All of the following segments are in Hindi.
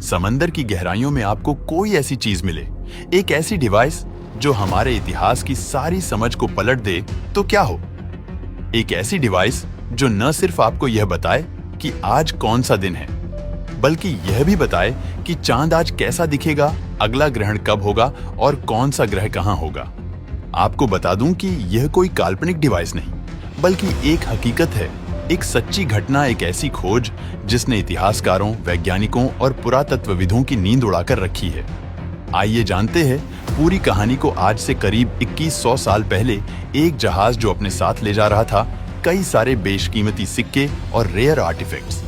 समंदर की गहराइयों में आपको कोई ऐसी चीज मिले, एक ऐसी डिवाइस जो हमारे इतिहास की सारी समझ को पलट दे, तो क्या हो? एक ऐसी डिवाइस जो न सिर्फ आपको यह बताए कि आज कौन सा दिन है, बल्कि यह भी बताए कि चांद आज कैसा दिखेगा, अगला ग्रहण कब होगा और कौन सा ग्रह कहां होगा। आपको बता दूं कि यह कोई काल्पनिक डिवाइस नहीं, बल्कि एक हकीकत है, एक सच्ची घटना, एक ऐसी खोज जिसने इतिहासकारों, वैज्ञानिकों और पुरातत्वविदों की नींद उड़ाकर रखी है। आइए जानते हैं पूरी कहानी को। आज से करीब 2100 साल पहले एक जहाज जो अपने साथ ले जा रहा था कई सारे बेशकीमती सिक्के और रेयर आर्टिफैक्ट्स।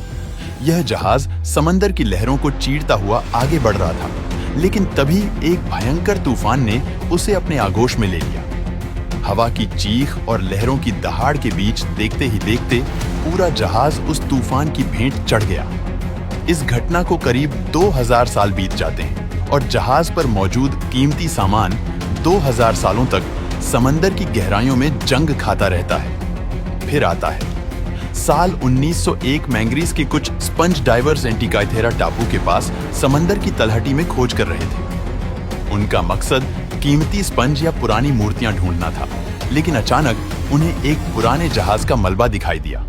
यह जहाज समंदर की लहरों को चीरता हुआ आगे बढ़ रहा था, लेकिन तभी एक भयंकर तूफान ने उसे अपने आगोश में ले लिया। हवा की चीख और लहरों की दहाड़ के बीच देखते ही देखते पूरा जहाज उस तूफान की भेंट चढ़ गया। इस घटना को करीब 2000 साल बीत जाते हैं और जहाज पर मौजूद कीमती सामान 2000 सालों तक समंदर की गहराइयों में जंग खाता रहता है। फिर आता है साल 1901। मैंग्रीज के कुछ स्पंज डाइवर्स एंटीकाइथेरा टापू के पास समंदर की तलहटी में खोज कर रहे थे। उनका मकसद कीमती स्पंज या पुरानी मूर्तियां ढूंढना था, लेकिन अचानक उन्हें एक पुराने जहाज का मलबा दिखाई दिया।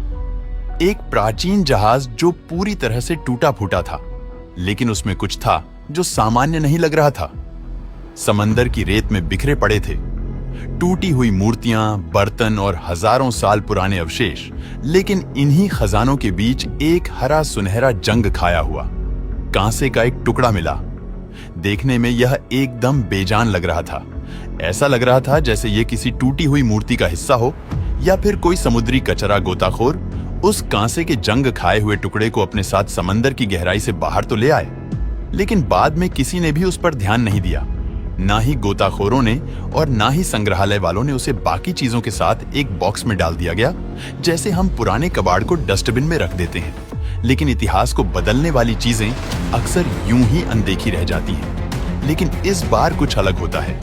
एक प्राचीन जहाज जो पूरी तरह से टूटा फूटा था, लेकिन उसमें कुछ था जो सामान्य नहीं लग रहा था। समंदर की रेत में बिखरे पड़े थे टूटी हुई मूर्तियां, बर्तन और हजारों साल पुराने अवशेष, लेकिन इन्हीं खजानों के बीच एक हरा सुनहरा जंग खाया हुआ कांसे का एक टुकड़ा मिला। देखने में यह एकदम बेजान लग रहा था। ऐसा लग रहा था जैसे यह किसी टूटी हुई मूर्ति का हिस्सा हो, या फिर कोई समुद्री कचरा गोताखोर उस कांसे के जंग खाए हुए टुकड़े को अपने साथ समंदर की गहराई से बाहर तो ले आए। लेकिन बाद में किसी ने भी उस पर ध्यान नहीं दिया, ना ही गोताखोरों ने और ना ही संग्रहालय वालों ने। उसे बाकी चीजों के साथ एक बॉक्स में डाल दिया गया, जैसे हम पुराने कबाड़ को डस्टबिन में रख देते हैं। लेकिन इतिहास को बदलने वाली चीजें अक्सर यूं ही अनदेखी रह जाती हैं। लेकिन इस बार कुछ अलग होता है।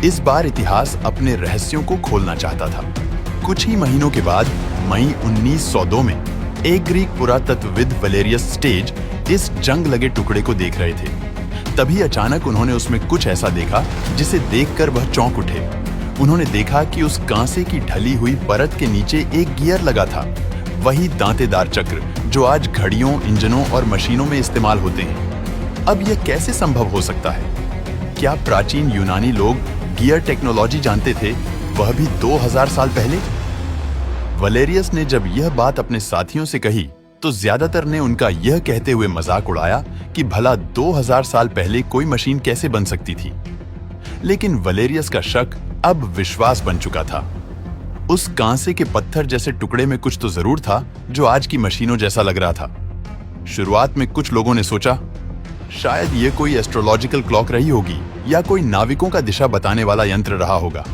इस बार इतिहास अपने रहस्यों को खोलना चाहता था। कुछ ही महीनों के बाद मई 1902 में एक ग्रीक पुरातत्वविद वलेरियस स्टेज इस जंग लगे टुकड़े को देख रहे थे। तभी अचानक उन्होंने उसमें कुछ ऐसा देखा जिसे देखकर वह चौंक उठे। उन्होंने देखा कि उस कांसे की ढली हुई परत के नीचे एक गियर लगा था, वही दांतेदार चक्र जो आज घड़ियों, इंजनों और मशीनों में इस्तेमाल होते हैं। अब यह कैसे संभव हो सकता है? क्या प्राचीन यूनानी लोग गियर टेक्नोलॉजी जानते थे, वह भी 2000 साल पहले? वलेरियस ने जब यह बात अपने साथियों से कही तो ज्यादातर ने उनका यह कहते हुए मजाक उड़ाया कि भला 2000 साल पहले कोई मशीन कैसे बन सकती थी। लेकिन वलेरियस का शक अब विश्वास बन चुका था। उस कांसे के पत्थर जैसे टुकड़े में कुछ तो जरूर था जो आज की मशीनों जैसा लग रहा था। शुरुआत में कुछ लोगों ने सोचा शायद यह कोई एस्ट्रोलॉजिकल क्लॉक रही होगी या कोई नाविकों का दिशा बताने वाला यंत्र रहा होगा।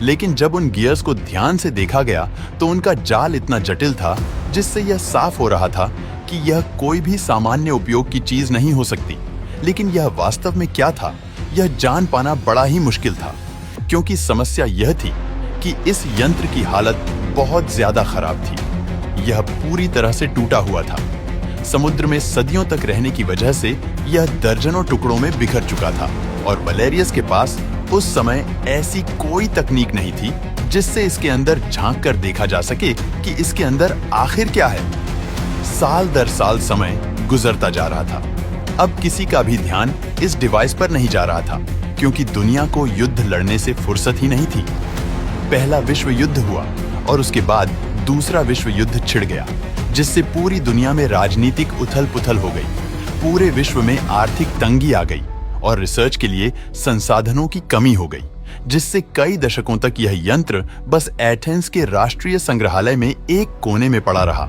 लेकिन जब उन गियर्स को ध्यान से देखा गया तो उनका जाल इतना जटिल था जिससे यह साफ हो रहा था कि यह कोई भी सामान्य उपयोग की चीज नहीं हो सकती। लेकिन यह वास्तव में क्या था, यह जान पाना बड़ा ही मुश्किल था, क्योंकि समस्या यह थी कि इस यंत्र की हालत बहुत ज्यादा खराब थी। यह पूरी तरह से टूटा हुआ था। समुद्र में सदियों तक रहने की वजह से यह दर्जनों टुकड़ों में बिखर चुका था और वलेरियस के पास उस समय ऐसी कोई तकनीक नहीं थी जिससे इसके अंदर झांक कर देखा जा सके कि इसके अंदर आखिर क्या है। साल दर साल समय गुजरता जा रहा था। अब किसी का भी ध्यान इस डिवाइस पर नहीं जा रहा था, क्योंकि दुनिया को युद्ध लड़ने से फुर्सत ही नहीं थी। पहला विश्व युद्ध हुआ और उसके बाद दूसरा विश्व युद्ध छिड़ गया, जिससे पूरी दुनिया में राजनीतिक उथल-पुथल हो गई। पूरे विश्व में आर्थिक तंगी आ गई और रिसर्च के लिए संसाधनों की कमी हो गई, जिससे कई दशकों तक यह यंत्र बस एथेंस के राष्ट्रीय संग्रहालय में एक कोने में पड़ा रहा।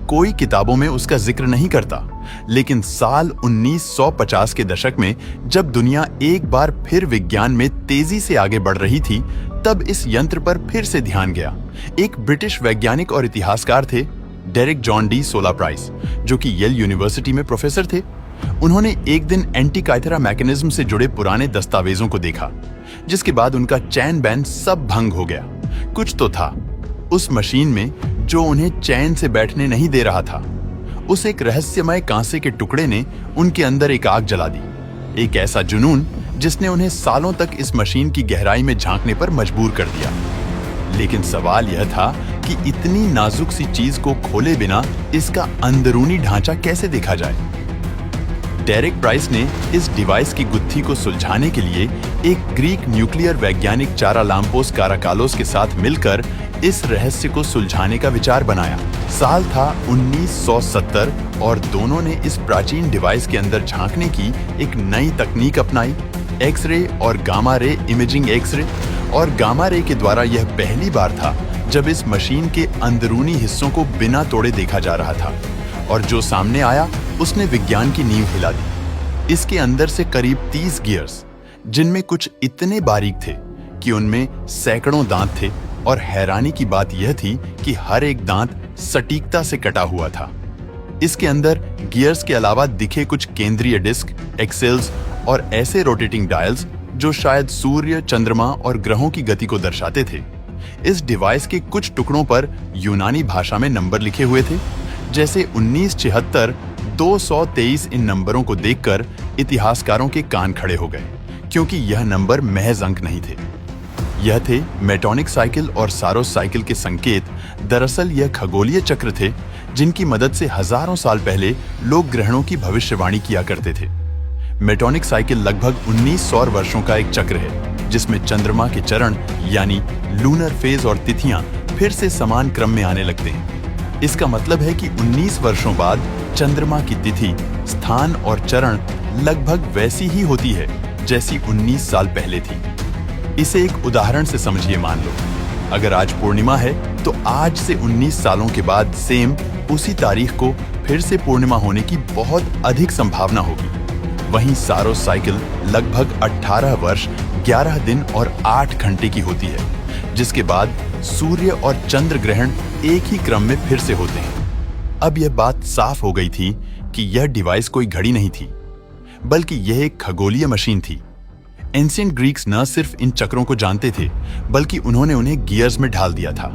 कोई किताबों में उसका जिक्र नहीं करता। लेकिन साल 1950 के दशक में जब दुनिया एक बार फिर विज्ञान में तेजी से आगे बढ़ रही थी, तब इस यंत्र पर फिर से ध्यान गया। एक ब्रिटिश वैज्ञानिक और इतिहासकार थे, डेरिक जॉन डी सोला प्राइस, जो कि येल यूनिवर्सिटी में प्रोफेसर थे। उन्होंने एक दिन एंटीकाइथेरा मैकेनिज्म से जुड़े पुराने दस्तावेजों को देखा, जिसके बाद उनका चैन बैन सब भंग हो गया। कुछ तो था उस मशीन में जो उन्हें चैन से बैठने नहीं दे रहा था। उस एक रहस्यमय कांसे के टुकड़े ने उनके अंदर एक आग जला दी, एक ऐसा जुनून जिसने उन्हें सालों तक इस मशीन की गहराई में झांकने पर मजबूर कर दिया। लेकिन सवाल यह था कि इतनी नाजुक सी चीज को खोले बिना इसका अंदरूनी ढांचा कैसे देखा जाए। डेरेक प्राइस ने इस डिवाइस की गुत्थी को सुलझाने के लिए एक ग्रीक न्यूक्लियर वैज्ञानिक चारालाम्पोस काराकालोस के साथ मिलकर इस रहस्य को सुलझाने का विचार बनाया। साल था 1970 और दोनों ने इस प्राचीन डिवाइस के अंदर झांकने की एक नई तकनीक अपनाई, एक्सरे और गामा रे इमेजिंग। एक्सरे और गामा रे के द्वारा यह पहली बार था जब इस मशीन के अंदरूनी हिस्सों को बिना तोड़े देखा जा रहा था, और जो सामने आया उसने विज्ञान की नींव हिला दी। इसके अंदर से करीब 30 गियर्स, जिनमें कुछ इतने बारीक थे कि उनमें सैकड़ों दांत थे, और हैरानी की बात यह थी कि हर एक दांत सटीकता से कटा हुआ था। इसके अंदर गियर्स के अलावा दिखे कुछ केंद्रीय डिस्क, एक्सेल्स और ऐसे रोटेटिंग डायल्स जो शायद सूर्य, चंद्रमा और ग्रहों की गति को दर्शाते थे। इस डिवाइस के कुछ टुकड़ों पर यूनानी भाषा में नंबर लिखे हुए थे, जैसे 1976 223। इन नंबरों को देखकर इतिहासकारों के कान खड़े हो गए, क्योंकि यह नंबर महज अंक नहीं थे। यह थे मेटोनिक साइकिल और सारोस साइकिल के संकेत। दरअसल यह खगोलीय चक्र थे जिनकी मदद से हजारों साल पहले लोग ग्रहणों की भविष्यवाणी किया करते थे। मेटोनिक साइकिल लगभग 19 सौर वर्षों का एक चक्र है, जिसमें चंद्रमा के चरण यानी लूनर फेज और तिथियां फिर से समान क्रम में आने लगते हैं। इसका मतलब है कि 19 वर्षों बाद चंद्रमा की तिथि, स्थान और चरण लगभग वैसी ही होती है जैसी 19 साल पहले थी। इसे एक उदाहरण से समझिए। मान लो अगर आज पूर्णिमा है तो आज से 19 सालों के बाद सेम उसी तारीख को फिर से पूर्णिमा होने की बहुत अधिक संभावना होगी। वहीं सारोस साइकिल लगभग 18 वर्ष 11 दिन और 8 घंटे की होती है, जिसके बाद सूर्य और चंद्र ग्रहण एक ही क्रम में फिर से होते हैं। अब यह बात साफ हो गई थी कि यह डिवाइस कोई घड़ी नहीं थी, बल्कि यह एक खगोलीय मशीन थी। एंशिएंट ग्रीक्स न सिर्फ इन चक्रों को जानते थे, बल्कि उन्होंने उन्हें गियर्स में ढाल दिया था।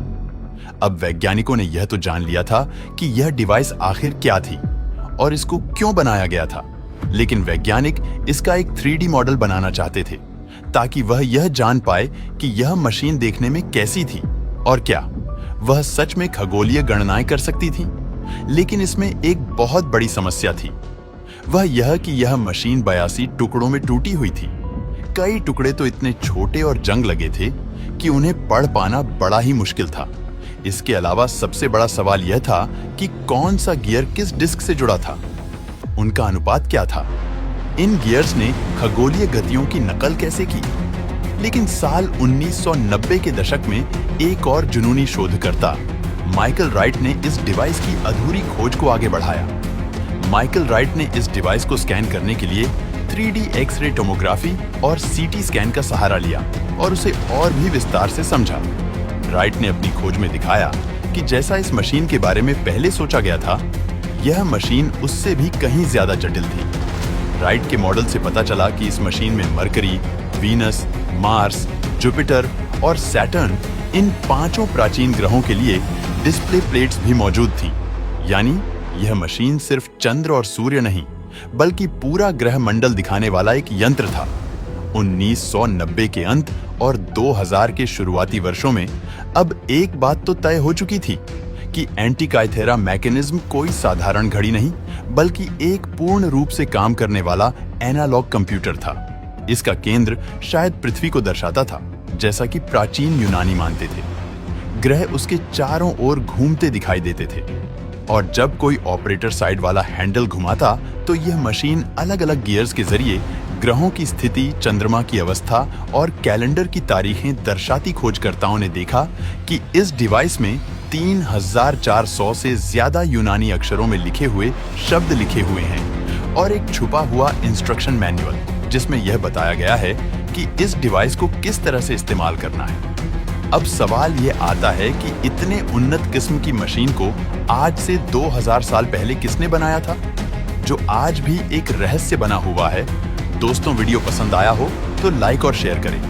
अब वैज्ञानिकों ने यह तो जान लिया था कि यह डिवाइस आखिर क्या थी और इसको क्यों बनाया गया था, लेकिन वैज्ञानिक इसका एक 3D मॉडल बनाना चाहते थे ताकि वह यह जान पाए कि यह मशीन देखने में कैसी थी और क्या वह सच में खगोलीय गणनाएं कर सकती थी। लेकिन इसमें एक बहुत बड़ी समस्या थी, वह यह कि यह मशीन 82 टुकड़ों में टूटी हुई थी। कई टुकड़े तो इतने छोटे और जंग लगे थे कि उन्हें पढ़ पाना बड़ा ही मुश्किल था। इसके अलावा सबसे बड़ा सवाल यह था कि कौन सा गियर किस डिस्क से जुड़ा था, उनका अनुपात क्या था, इन गियर्स ने खगोलीय गतियों की नकल कैसे की। लेकिन साल 1990 के दशक में एक और जुनूनी शोधकर्ता माइकल राइट ने इस डिवाइस की अधूरी खोज को आगे बढ़ाया। माइकल राइट ने इस डिवाइस को स्कैन करने के लिए 3D एक्स-रे टोमोग्राफी और CT स्कैन का सहारा लिया और उसे और भी विस्तार से समझा। राइट ने अपनी खोज में दिखाया कि जैसा इस मशीन के बारे में पहले सोचा गया था, यह मशीन उससे भी कहीं ज्यादा जटिल थी। राइट के मॉडल से पता चला कि इस मशीन में मरकरी, वीनस, मार्स, जुपिटर और सैटर्न, इन 5 प्राचीन ग्रहों के लिए डिस्प्ले प्लेट्स भी मौजूद थी। यानी यह मशीन सिर्फ चंद्र और सूर्य नहीं, बल्कि पूरा ग्रह मंडल दिखाने वाला एक यंत्र था। 1990 के अंत और 2000 के शुरुआती वर्षों में अब एक बात तो तय हो चुकी थी कि एंटीकाइथेरा मैकेनिज्म कोई साधारण घड़ी नहीं, बल्कि एक पूर्ण रूप से काम करने वाला एनालॉग कंप्यूटर था। इसका केंद्र शायद पृथ्वी को दर्शाता था, जैसा कि प्राचीन यूनानी मानते थे। ग्रह उसके चारों ओर घूमते दिखाई देते थे, और जब कोई ऑपरेटर साइड वाला हैंडल घुमाता तो यह मशीन अलग अलग गियर्स के जरिए ग्रहों की स्थिति, चंद्रमा की अवस्था और कैलेंडर की तारीखें दर्शाती। खोजकर्ताओं ने देखा कि इस डिवाइस में 3400 से ज्यादा यूनानी अक्षरों में लिखे हुए शब्द लिखे हुए हैं और एक छुपा हुआ इंस्ट्रक्शन मैनुअल, जिसमें यह बताया गया है कि इस डिवाइस को किस तरह से इस्तेमाल करना है। अब सवाल यह आता है कि इतने उन्नत किस्म की मशीन को आज से 2000 साल पहले किसने बनाया था, जो आज भी एक रहस्य बना हुआ है। दोस्तों, वीडियो पसंद आया हो तो लाइक और शेयर करें।